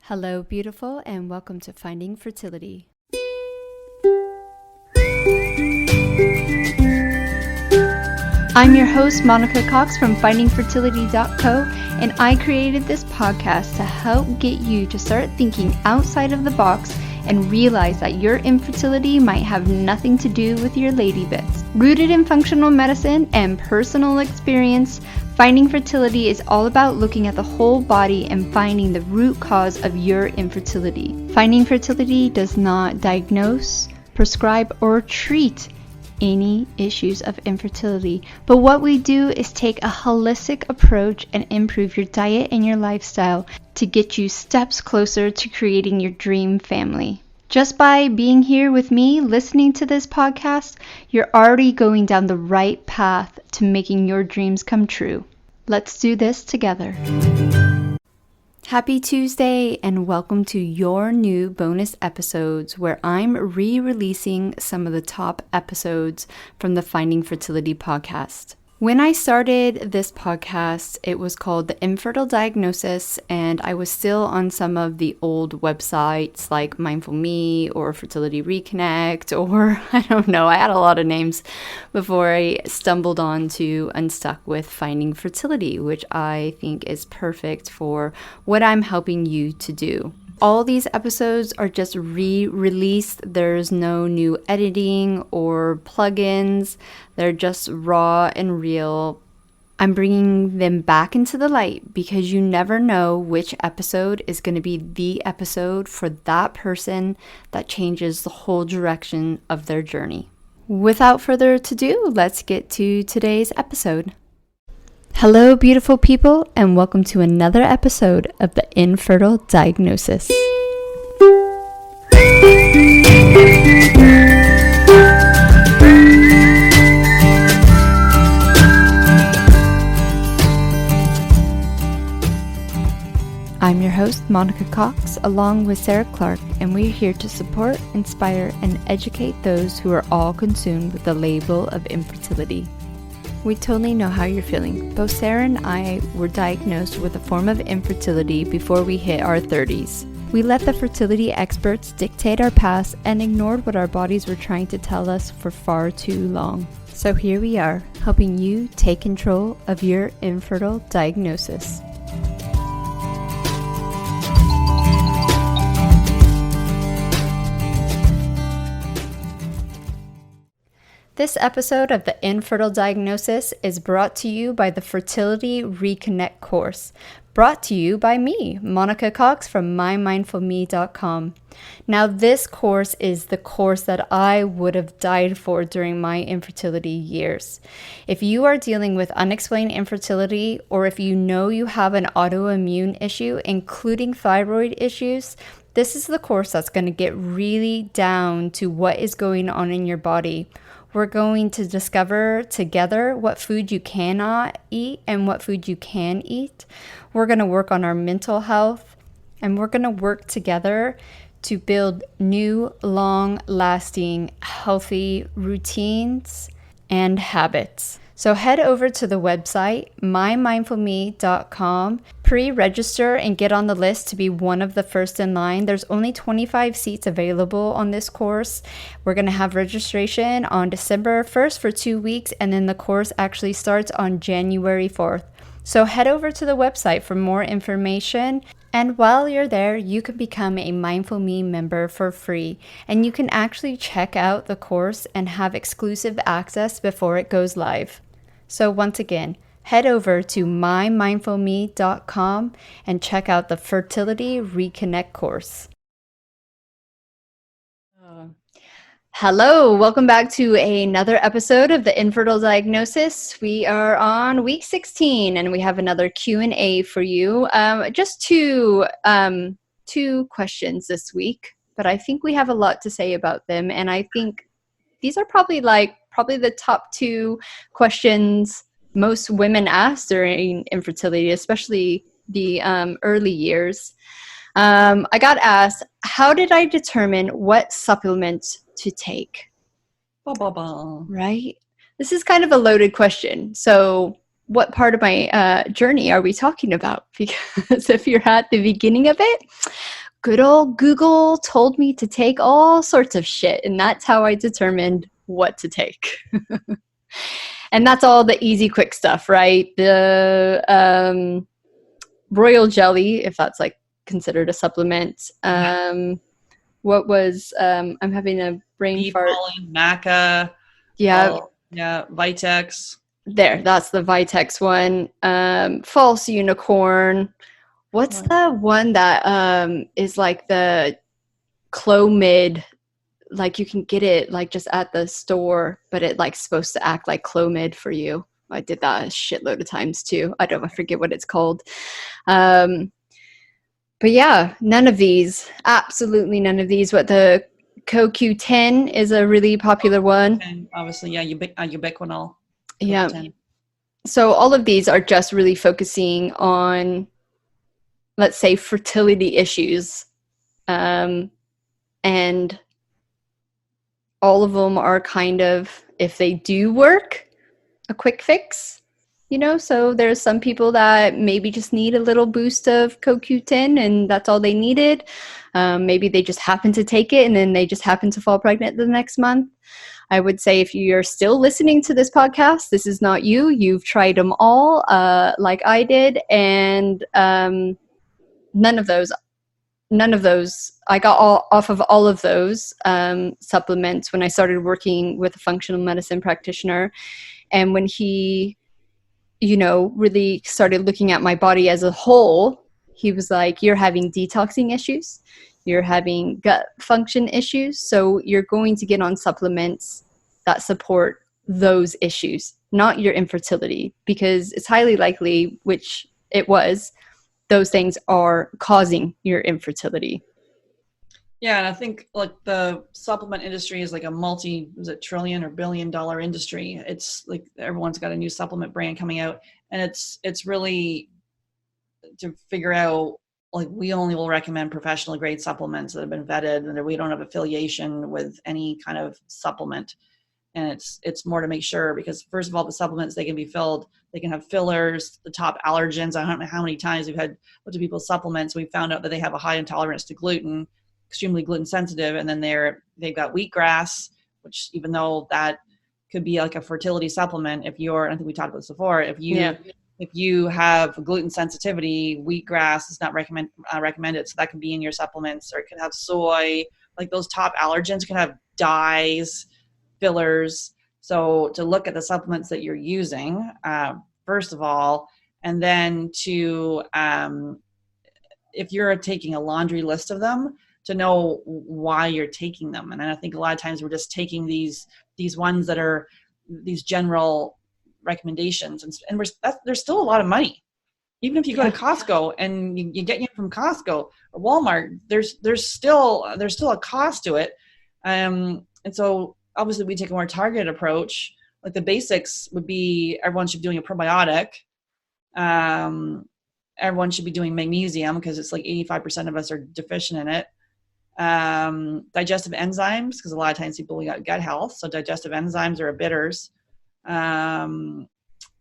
Hello, beautiful, and welcome to Finding Fertility. I'm your host, Monica Cox from FindingFertility.co, and I created this podcast to help get you to start thinking outside of the box and realize that your infertility might have nothing to do with your lady bits. Rooted in functional medicine and personal experience, Finding Fertility is all about looking at the whole body and finding the root cause of your infertility. Finding Fertility does not diagnose, prescribe, or treat any issues of infertility, but what we do is take a holistic approach and improve your diet and your lifestyle to get you steps closer to creating your dream family. Just by being here with me, listening to this podcast, you're already going down the right path to making your dreams come true. Let's do this together. Happy Tuesday and welcome to your new bonus episodes where I'm re-releasing some of the top episodes from the Finding Fertility podcast. When I started this podcast, it was called The Infertile Diagnosis, and I was still on some of the old websites like Mindful Me or Fertility Reconnect, or I don't know, I had a lot of names before I stumbled on to Unstuck with Finding Fertility, which I think is perfect for what I'm helping you to do. All these episodes are just re-released. There's no new editing or plugins. They're just raw and real. I'm bringing them back into the light because you never know which episode is going to be the episode for that person that changes the whole direction of their journey. Without further ado, let's get to today's episode. Hello, beautiful people, and welcome to another episode of The Infertile Diagnosis. I'm your host, Monica Cox, along with Sarah Clark, and we're here to support, inspire, and educate those who are all consumed with the label of infertility. We totally know how you're feeling. Both Sarah and I were diagnosed with a form of infertility before we hit our 30s. We let the fertility experts dictate our past and ignored what our bodies were trying to tell us for far too long. So here we are, helping you take control of your infertile diagnosis. This episode of The Infertile Diagnosis is brought to you by the Fertility Reconnect course, brought to you by me, Monica Cox from MyMindfulMe.com. Now, this course is the course that I would have died for during my infertility years. If you are dealing with unexplained infertility, or if you know you have an autoimmune issue, including thyroid issues, this is the course that's going to get really down to what is going on in your body. We're going to discover together what food you cannot eat and what food you can eat. We're going to work on our mental health, and we're going to work together to build new, long-lasting, healthy routines and habits. So head over to the website, mymindfulme.com, pre-register and get on the list to be one of the first in line. There's only 25 seats available on this course. We're going to have registration on December 1st for 2 weeks, and then the course actually starts on January 4th. So head over to the website for more information. And while you're there, you can become a Mindful Me member for free. And you can actually check out the course and have exclusive access before it goes live. So once again, head over to mymindfulme.com and check out the Fertility Reconnect course. Hello, welcome back to another episode of The Infertile Diagnosis. We are on week 16 and we have another Q&A for you. Just two questions this week, but I think we have a lot to say about them. And I think these are probably the top two questions most women ask during infertility, especially the early years. I got asked, how did I determine what supplements to take? Right? This is kind of a loaded question. So what part of my journey are we talking about? Because if you're at the beginning of it, good old Google told me to take all sorts of shit, and that's how I determined what to take. And that's all the easy, quick stuff, right? The royal jelly, if that's like considered a supplement. What was I'm having a brain Bee fart. pollen, maca. Yeah. Yeah, Vitex. There, that's the Vitex one. False unicorn. What's the one that is like the Clomid? Like you can get it like just at the store, but it like supposed to act like Clomid for you. I did that a shitload of times too. I forget what it's called. But yeah, none of these, absolutely none of these. What the CoQ10 is a really popular one. And obviously, yeah, ubiquinol. Yeah. CoQ10. So all of these are just really focusing on, let's say, fertility issues. And all of them are kind of, if they do work, a quick fix. You know, so there's some people that maybe just need a little boost of CoQ10 and that's all they needed. Maybe they just happen to take it and then they just happen to fall pregnant the next month. I would say if you're still listening to this podcast, this is not you. You've tried them all like I did. And none of those, I got off of all of those supplements when I started working with a functional medicine practitioner. And when he really started looking at my body as a whole, he was like, you're having detoxing issues, you're having gut function issues, so you're going to get on supplements that support those issues, not your infertility, because it's highly likely, which it was, those things are causing your infertility. Yeah, and I think like the supplement industry is like a trillion or billion-dollar industry. It's like everyone's got a new supplement brand coming out, and it's really to figure out, like, we only will recommend professional grade supplements that have been vetted and that we don't have affiliation with any kind of supplement. And it's more to make sure, because first of all, the supplements, they can be filled, they can have fillers, the top allergens. I don't know how many times we've had looked at people's supplements, we found out that they have a high intolerance to gluten, extremely gluten sensitive, and then they've got wheatgrass, which, even though that could be like a fertility supplement, I think we talked about this before, if you have gluten sensitivity, wheatgrass is not recommended, so that can be in your supplements. Or it can have soy, like those top allergens can have dyes, fillers. So to look at the supplements that you're using, first of all, and then to if you're taking a laundry list of them, to know why you're taking them. And I think a lot of times we're just taking these ones that are these general recommendations, and there's still a lot of money. Even if you go to Costco and you get it from Costco or Walmart, there's still a cost to it. And so obviously we take a more targeted approach. Like the basics would be, everyone should be doing a probiotic. Everyone should be doing magnesium, because it's like 85% of us are deficient in it. Digestive enzymes, because a lot of times people got gut health, so digestive enzymes are a bitters, and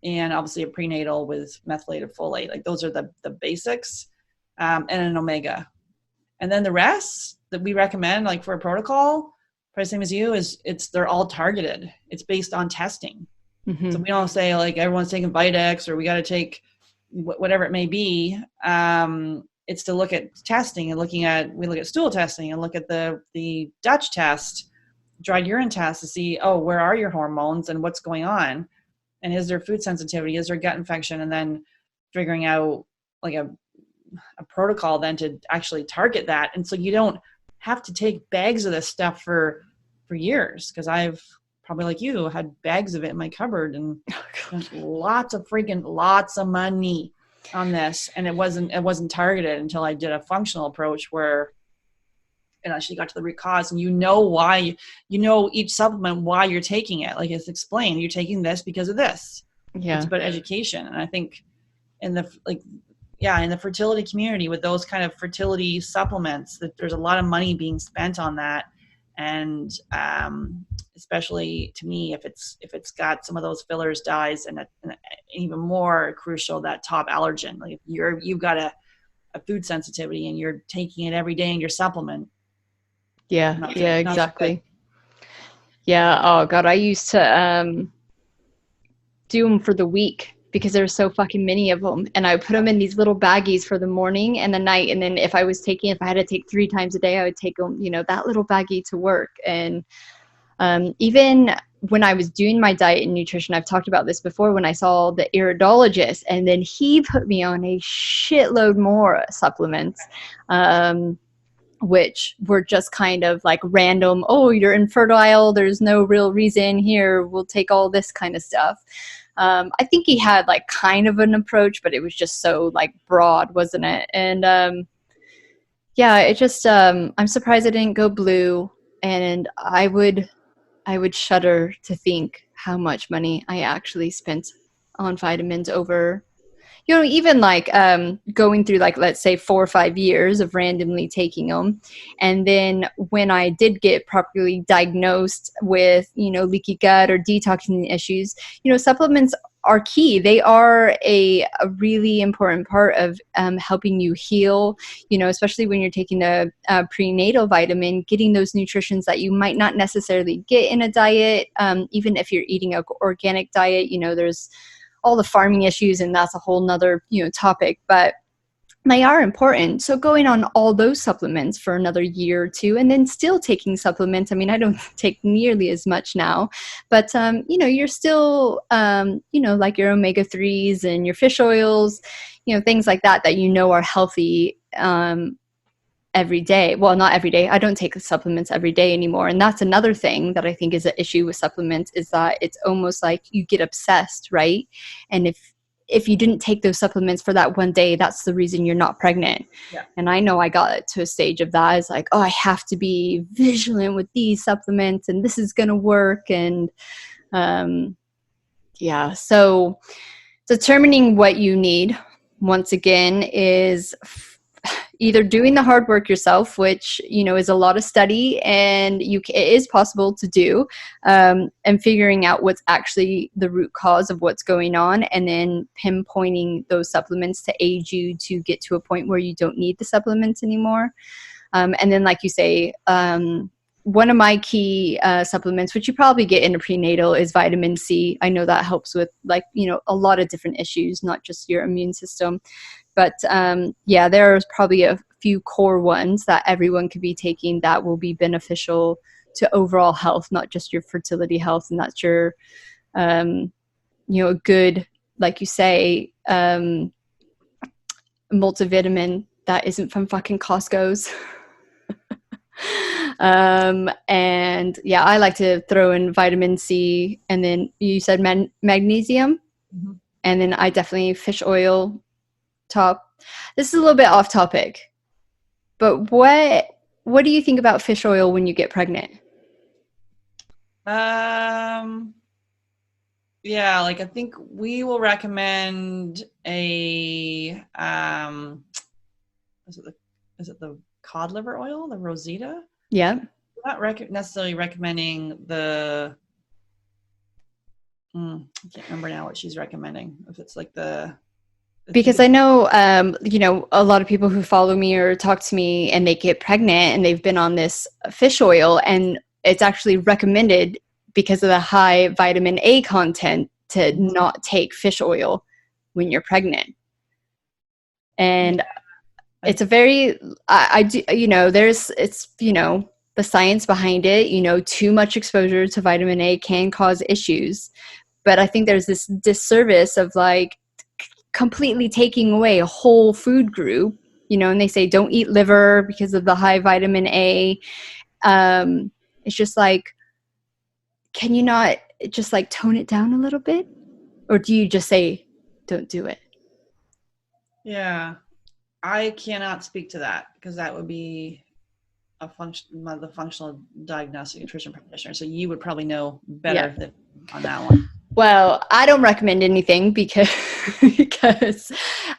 obviously a prenatal with methylated folate. Like those are the basics, and an omega. And then the rest that we recommend, like for a protocol, probably the same as you, they're all targeted. It's based on testing. Mm-hmm. So we don't say like everyone's taking Vitex or we got to take whatever it may be. It's to look at testing, and we look at stool testing and look at the Dutch test, dried urine test, to see, where are your hormones and what's going on, and is there food sensitivity, is there gut infection, and then figuring out like a protocol then to actually target that. And so you don't have to take bags of this stuff for years, because I've probably, like you, had bags of it in my cupboard, and lots of money on this, and it wasn't targeted until I did a functional approach where it actually got to the root cause. And why, each supplement, why you're taking it. Like it's explained, you're taking this because of this. Yeah, it's about education. And I think in the fertility community, with those kind of fertility supplements, that there's a lot of money being spent on that. And especially to me, if it's got some of those fillers, dyes, and even more crucial, that top allergen. Like you've got a food sensitivity and you're taking it every day in your supplement. Yeah, Not yeah, not so good. exactly. Yeah. Oh God, I used to do them for the week because there's so fucking many of them, and I put them in these little baggies for the morning and the night, and then if I had to take 3 times a day, I would take them, that little baggie to work. And even when I was doing my diet and nutrition, I've talked about this before, when I saw the iridologist, and then he put me on a shitload more supplements, which were just kind of like random. Oh, you're infertile. There's no real reason here. We'll take all this kind of stuff. I think he had like kind of an approach, but it was just so like broad, wasn't it? And yeah, it just I'm surprised I didn't go blue, and I would shudder to think how much money I actually spent on vitamins over, even like going through, like, let's say 4 or 5 years of randomly taking them. And then when I did get properly diagnosed with, leaky gut or detoxing issues, supplements are key. They are a really important part of helping you heal, especially when you're taking the prenatal vitamin, getting those nutrients that you might not necessarily get in a diet. Even if you're eating an organic diet, there's all the farming issues, and that's a whole nother, topic, but they are important. So going on all those supplements for another year or two, and then still taking supplements. I mean, I don't take nearly as much now, but, you're still, like your omega-3s and your fish oils, things like that are healthy, every day. Well, not every day. I don't take supplements every day anymore. And that's another thing that I think is an issue with supplements, is that it's almost like you get obsessed, right? And if you didn't take those supplements for that one day, that's the reason you're not pregnant. Yeah. And I know I got to a stage of that. It's like, oh, I have to be vigilant with these supplements and this is going to work. And yeah, so determining what you need, once again, is either doing the hard work yourself, which, is a lot of study, and it is possible to do, and figuring out what's actually the root cause of what's going on, and then pinpointing those supplements to aid you to get to a point where you don't need the supplements anymore. And then, like you say, one of my key supplements, which you probably get in a prenatal, is vitamin C. I know that helps with, like, a lot of different issues, not just your immune system. But yeah, there's probably a few core ones that everyone could be taking that will be beneficial to overall health, not just your fertility health. And that's your, a good, like you say, multivitamin that isn't from fucking Costco's. And yeah, I like to throw in vitamin C, and then you said magnesium, mm-hmm. And then I definitely fish oil. Top. This is a little bit off topic, but what do you think about fish oil when you get pregnant? Yeah, like I think we will recommend a is it the cod liver oil, the Rosita? Yeah. We're not necessarily recommending the I can't remember now what she's recommending. If it's like because I know, a lot of people who follow me or talk to me and they get pregnant and they've been on this fish oil, and it's actually recommended because of the high vitamin A content to not take fish oil when you're pregnant. And it's a very, I do, it's, the science behind it, too much exposure to vitamin A can cause issues. But I think there's this disservice of like completely taking away a whole food group, and they say don't eat liver because of the high vitamin A. It's just like, can you not just like tone it down a little bit? Or do you just say don't do it? Yeah, I cannot speak to that because that would be the functional diagnostic nutrition practitioner. So you would probably know better on that one. Well, I don't recommend anything because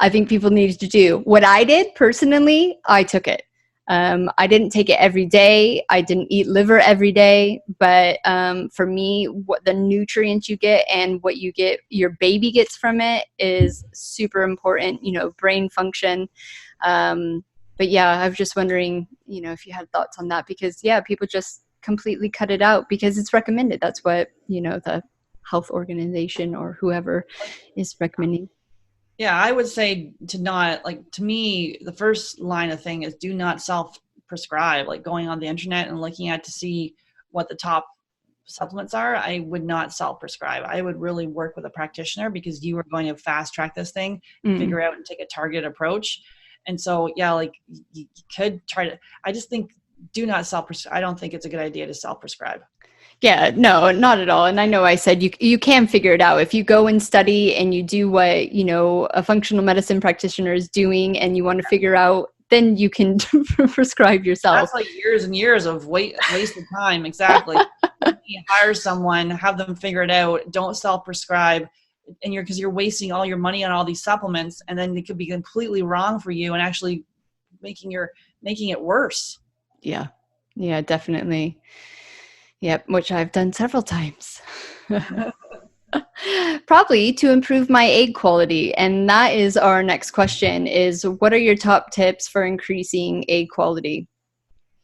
I think people need to do what I did personally. I took it. I didn't take it every day. I didn't eat liver every day. But for me, what the nutrients you get and what your baby gets from it is super important. Brain function. But yeah, I was just wondering, if you had thoughts on that, because people just completely cut it out because it's recommended. That's what, the health organization or whoever is recommending. Yeah, I would say to not, like, to me, the first line of thing is do not self-prescribe. Like going on the internet and looking at to see what the top supplements are, I would not self-prescribe. I would really work with a practitioner, because you are going to fast track this thing, figure out and take a targeted approach. And so, yeah, like you could try to, I just think do not self-prescribe. I don't think it's a good idea to self-prescribe. Yeah, no, not at all. And I know I said you can figure it out if you go and study and you do what, a functional medicine practitioner is doing, and you want to figure out, then you can prescribe yourself. That's like years and years of wasted time. Exactly. You hire someone, have them figure it out. Don't self-prescribe, and because you're wasting all your money on all these supplements, and then it could be completely wrong for you and actually making it worse. Yeah, definitely. Yep, which I've done several times. Probably to improve my egg quality. And that is our next question, is what are your top tips for increasing egg quality?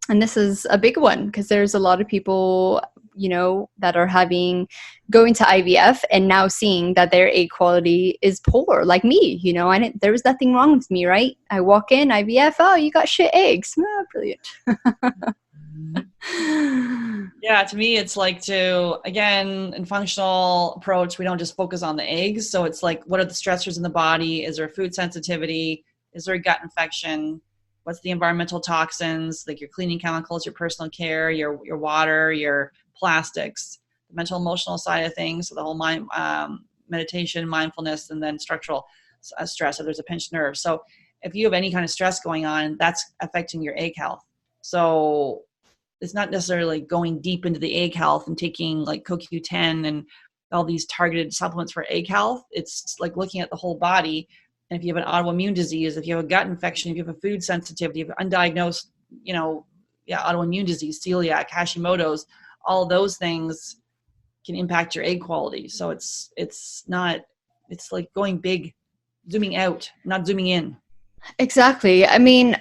And this is a big one, because there's a lot of people, that are going to IVF and now seeing that their egg quality is poor, like me. There was nothing wrong with me, right? I walk in IVF, oh, you got shit eggs. Oh, brilliant. Yeah, to me, it's like again, in functional approach, we don't just focus on the eggs. So it's like, what are the stressors in the body? Is there a food sensitivity? Is there a gut infection? What's the environmental toxins, like your cleaning chemicals, your personal care, your water, your plastics, the mental emotional side of things, so the whole mind, meditation, mindfulness, and then structural stress. So there's a pinched nerve. So if you have any kind of stress going on, that's affecting your egg health. So it's not necessarily going deep into the egg health and taking like CoQ10 and all these targeted supplements for egg health. It's like looking at the whole body. And if you have an autoimmune disease, if you have a gut infection, if you have a food sensitivity, if you have undiagnosed, autoimmune disease, celiac, Hashimoto's, all those things can impact your egg quality. So it's like going big, zooming out, not zooming in. Exactly. I mean,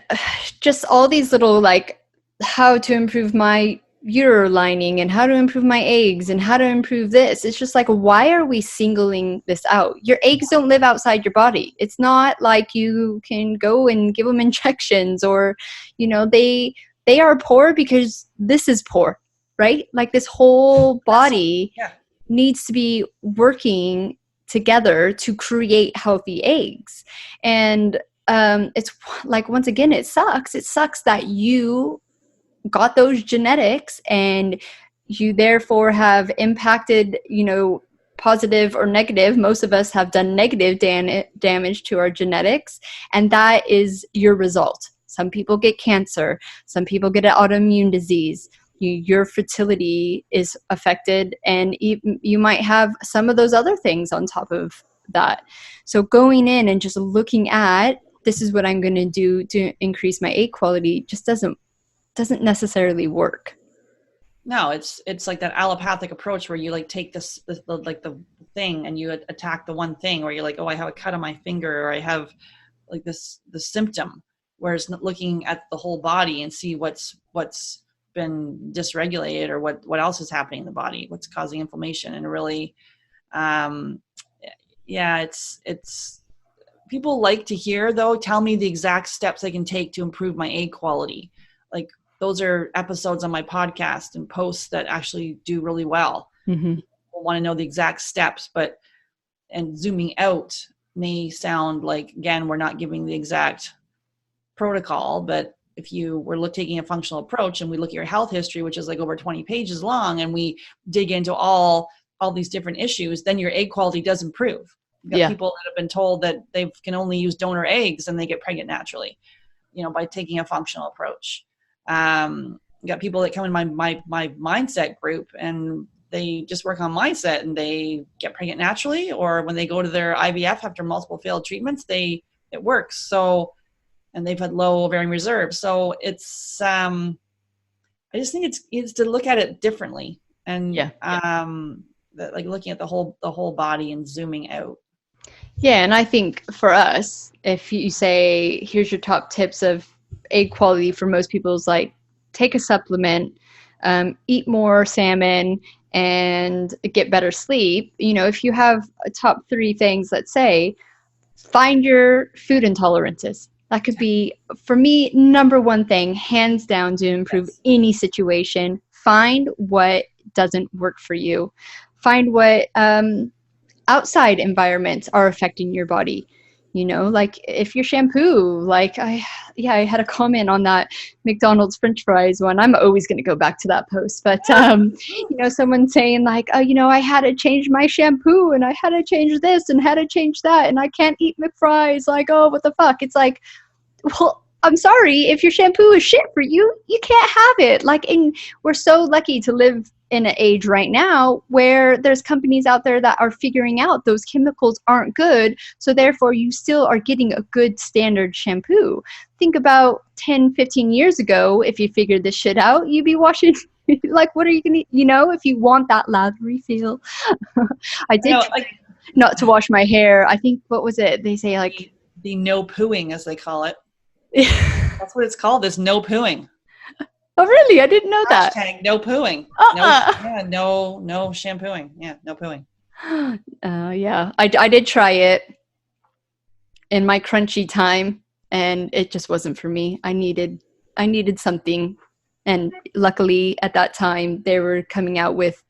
just all these little, like, how to improve my uterine lining and how to improve my eggs and how to improve this. It's just like, why are we singling this out? Your eggs don't live outside your body. It's not like you can go and give them injections, or, they are poor because this is poor, right? Like this whole body needs to be working together to create healthy eggs. And it's like, once again, it sucks that you got those genetics and you therefore have impacted, positive or negative. Most of us have done negative damage to our genetics, and that is your result. Some people get cancer, some people get an autoimmune disease, your fertility is affected, and you might have some of those other things on top of that. So going in and just looking at, this is what I'm going to do to increase my egg quality, just doesn't necessarily work. No, it's like that allopathic approach where you like take the thing and you attack the one thing, or you're like, oh, I have a cut on my finger, or I have like the symptom, whereas looking at the whole body and see what's been dysregulated, or what else is happening in the body, what's causing inflammation. And really, it's people like to hear, though, tell me the exact steps I can take to improve my egg quality. Like, those are episodes on my podcast and posts that actually do really well. Mm-hmm. People want to know the exact steps, and zooming out may sound like, again, we're not giving the exact protocol, but if we're taking a functional approach and we look at your health history, which is like over 20 pages long, and we dig into all these different issues, then your egg quality does improve. You've got people that have been told that they can only use donor eggs and they get pregnant naturally, by taking a functional approach. You got people that come in my mindset group and they just work on mindset and they get pregnant naturally, or when they go to their IVF after multiple failed treatments, it works. So, and they've had low ovarian reserve. So it's, I just think it's to look at it differently, and like looking at the whole body and zooming out. Yeah, and I think for us, if you say, here's your top tips of egg quality for most people, is like take a supplement, eat more salmon, and get better sleep. You know, if you have a top three things, let's say, find your food intolerances. That could be, for me, number one thing, hands down, to improve Yes. any situation. Find what doesn't work for you. Find what outside environments are affecting your body. You know, like if your shampoo, like I had a comment on that McDonald's French fries one. I'm always going to go back to that post, but you know, someone saying like, oh, you know, I had to change my shampoo and I had to change this and had to change that and I can't eat McFries. Like, oh, what the fuck? It's like, well, I'm sorry, if your shampoo is shit for you, you can't have it. Like, and we're so lucky to live in an age right now where there's companies out there that are figuring out those chemicals aren't good, so therefore you still are getting a good standard shampoo. Think about 10, 15 years ago, if you figured this shit out, you'd be washing like, what are you gonna, you know, if you want that lathery feel. I did try Like not to wash my hair. I think, what was it, they say like the no pooing, as they call it. That's what it's called. This no pooing. Oh, really? I didn't know that. Hashtag no pooing. No shampooing. Yeah, no pooing. Yeah, I did try it in my crunchy time, and it just wasn't for me. I needed something, and luckily at that time they were coming out with,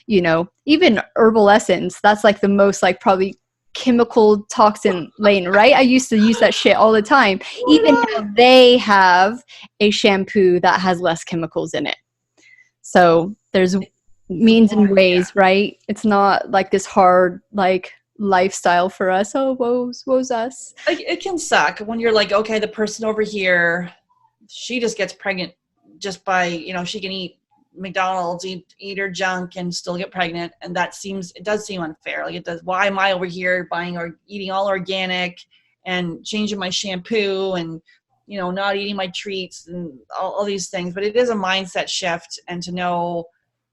you know, even Herbal Essence. That's like the most like probably chemical toxin lane, right? I used to use that shit all the time. Even now they have a shampoo that has less chemicals in it. So there's means and ways, right? It's not like this hard like lifestyle for us. Oh, woes us. Like, it can suck when you're like, okay, the person over here, she just gets pregnant just by, you know, she can eat McDonald's, eat her junk and still get pregnant. And it does seem unfair. Like, it does. Why am I over here buying or eating all organic and changing my shampoo and, you know, not eating my treats and all these things? But it is a mindset shift, and to know,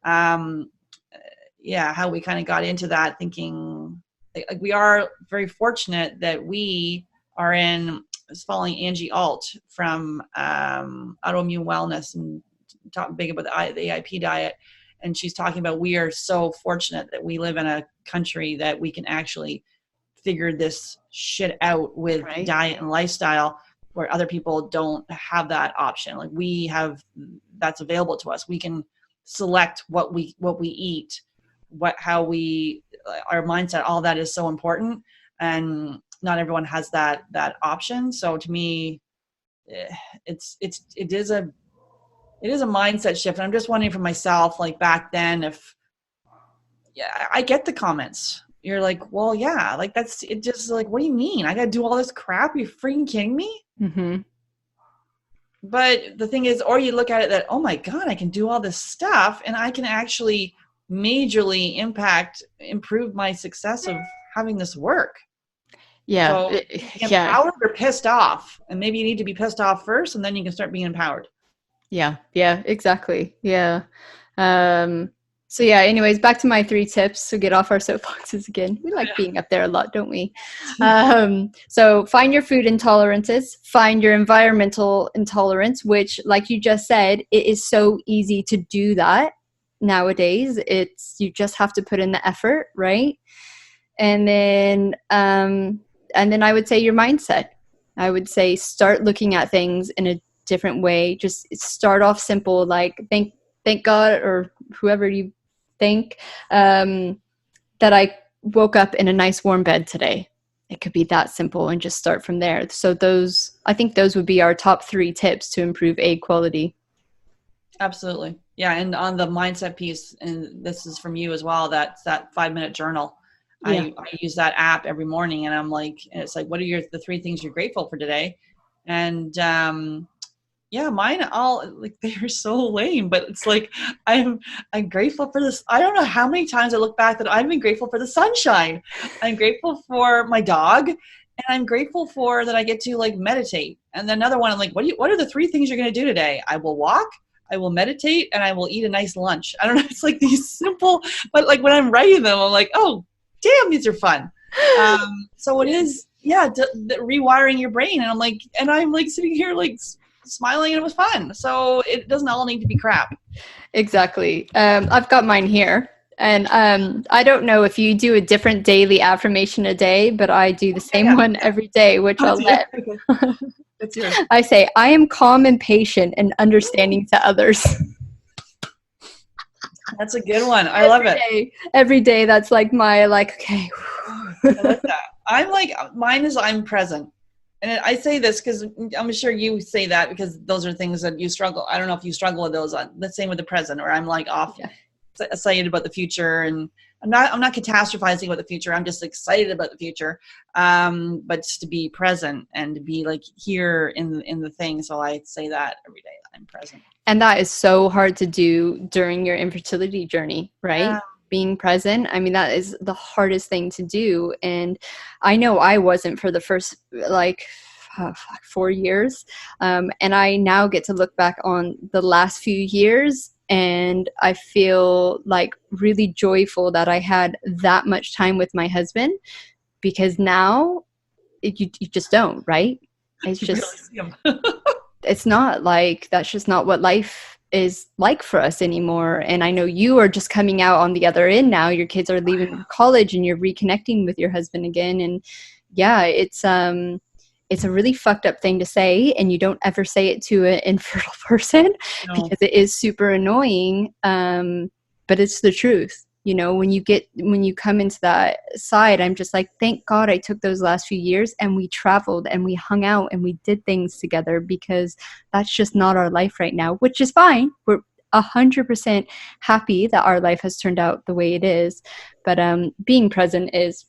how we kind of got into that thinking, like we are very fortunate that we are following Angie Alt from Autoimmune Wellness, and talking big about the AIP diet. And she's talking about, we are so fortunate that we live in a country that we can actually figure this shit out with diet and lifestyle, where other people don't have that option. Like, we have, that's available to us. We can select what we eat, our mindset, all that is so important. And not everyone has that option. So to me, it is a mindset shift. And I'm just wondering for myself, like back then, I get the comments. You're like, well, yeah, like that's it. Just like, what do you mean? I got to do all this crap? Are you freaking kidding me? Mm-hmm. But the thing is, or you look at it that, oh my God, I can do all this stuff and I can actually majorly improve my success of having this work. Yeah. So empowered or pissed off, and maybe you need to be pissed off first, and then you can start being empowered. Yeah, exactly. Yeah. So yeah, anyways, back to my 3 tips. So get off our soapboxes again. We like being up there a lot, don't we? So find your food intolerances, find your environmental intolerance, which, like you just said, it is so easy to do that nowadays. You just have to put in the effort, right? And then I would say your mindset. I would say start looking at things in a different way. Just start off simple, like thank God, or whoever you think, that I woke up in a nice warm bed today. It could be that simple, and just start from there. So I think those would be our top 3 tips to improve egg quality. Absolutely. Yeah. And on the mindset piece, and this is from you as well, that's that 5-minute journal. Yeah. I use that app every morning, and it's like, what are the 3 things you're grateful for today? And, mine all, like, they are so lame, but it's like, I'm grateful for this. I don't know how many times I look back that I've been grateful for the sunshine. I'm grateful for my dog, and I'm grateful for that I get to like meditate. And then another one, I'm like, what are the 3 things you're going to do today? I will walk, I will meditate, and I will eat a nice lunch. I don't know. It's like these simple, but like when I'm writing them, I'm like, oh, damn, these are fun. So it is, yeah, rewiring your brain. And I'm like sitting here like smiling, and it was fun. So it doesn't all need to be crap. Exactly. I've got mine here. And I don't know if you do a different daily affirmation a day, but I do the same one every day, which I'll let. That's yours. I say, I am calm and patient and understanding to others. That's a good one. I love it. Every day, that's like my, okay. I like that. I'm like, mine is I'm present. And I say this because I'm sure you say that because those are things that you struggle. I don't know if you struggle with those. The same with the present, or I'm like off excited about the future, and I'm not catastrophizing about the future. I'm just excited about the future. But just to be present and to be like here in the thing. So I say that every day. I'm present. And that is so hard to do during your infertility journey, right? Yeah. Being present. I mean, that is the hardest thing to do. And I know I wasn't for the first 4 years. And I now get to look back on the last few years, and I feel like really joyful that I had that much time with my husband, because now you just don't, right? It's just, it's not like, that's just not what life is like for us anymore. And I know you are just coming out on the other end now. Your kids are leaving college and you're reconnecting with your husband again. And yeah, it's a really fucked up thing to say, and you don't ever say it to an infertile person because it is super annoying. But it's the truth. You know, when you come into that side, I'm just like, thank God I took those last few years and we traveled and we hung out and we did things together, because that's just not our life right now, which is fine. We're 100% happy that our life has turned out the way it is. But being present is,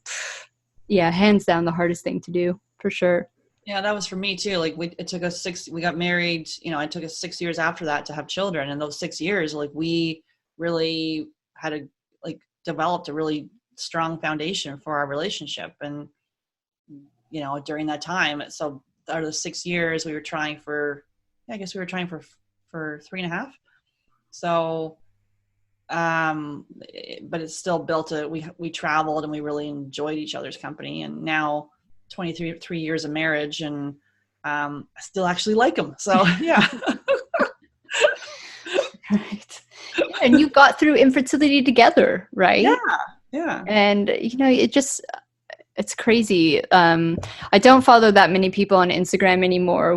hands down the hardest thing to do, for sure. Yeah, that was for me too. Like it took us we got married, it took us 6 years after that to have children. And those 6 years, like we really had developed a really strong foundation for our relationship. And, during that time, so out of the 6 years we were trying for 3.5. So, but it's still built we traveled and we really enjoyed each other's company. And now 23 years of marriage, and I still actually like him. So yeah. Right. And you got through infertility together, right? Yeah. And it's crazy. I don't follow that many people on Instagram anymore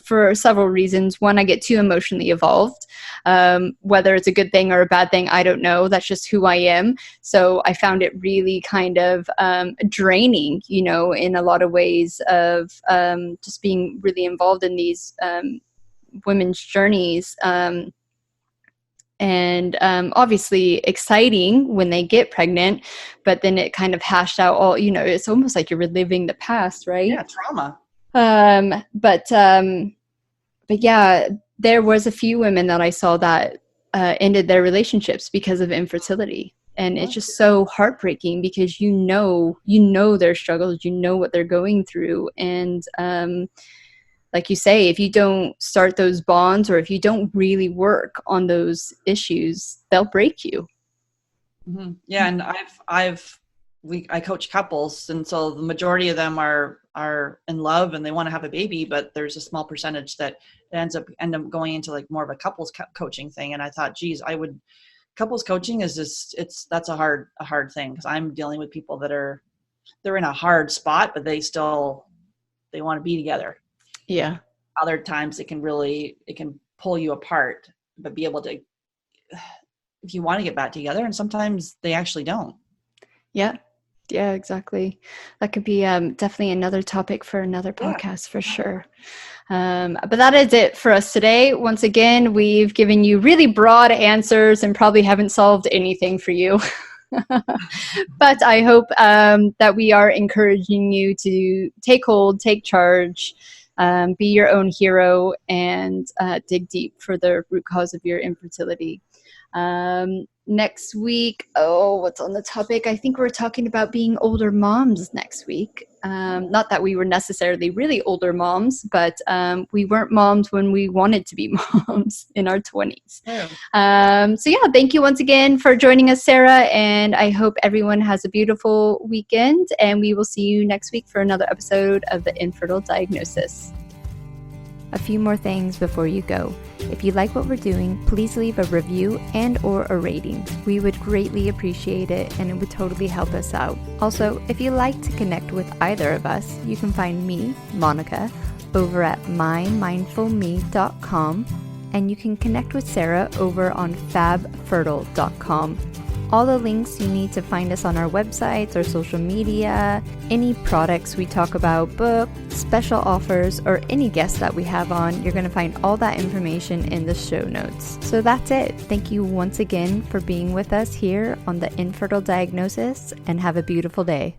for several reasons. One, I get too emotionally involved. Whether it's a good thing or a bad thing, I don't know. That's just who I am. So I found it really kind of draining, in a lot of ways, of just being really involved in these women's journeys. And obviously exciting when they get pregnant, but then it kind of hashed out all, it's almost like you're reliving the past, right? Yeah, trauma. But yeah, there was a few women that I saw that ended their relationships because of infertility. And it's just so heartbreaking, because you know their struggles, what they're going through. And like you say, if you don't start those bonds, or if you don't really work on those issues, they'll break you. Mm-hmm. Yeah. And I coach couples, and so the majority of them are in love and they want to have a baby, but there's a small percentage that end up going into like more of a couples coaching thing. And I thought, geez, couples coaching is that's a hard thing, because I'm dealing with people that they're in a hard spot, but they want to be together. Yeah. Other times it can pull you apart, but be able to, if you want to get back together, and sometimes they actually don't. Yeah. Yeah, exactly. That could be definitely another topic for another podcast, for sure. But that is it for us today. Once again, we've given you really broad answers and probably haven't solved anything for you. But I hope that we are encouraging you to take hold, take charge, be your own hero, and dig deep for the root cause of your infertility. Next week, what's on the topic? I think we're talking about being older moms next week. Not that we were necessarily really older moms, but we weren't moms when we wanted to be moms in our 20s. So yeah, thank you once again for joining us, Sarah, and I hope everyone has a beautiful weekend, and we will see you next week for another episode of The Infertile Diagnosis. A few more things before you go. If you like what we're doing, please leave a review and or a rating. We would greatly appreciate it, and it would totally help us out. Also, if you like to connect with either of us, you can find me, Monica, over at mymindfulme.com, and you can connect with Sarah over on fabfertile.com. All the links you need to find us on our websites, our social media, any products we talk about, books, special offers, or any guests that we have on, you're going to find all that information in the show notes. So that's it. Thank you once again for being with us here on The Infertile Diagnosis, and have a beautiful day.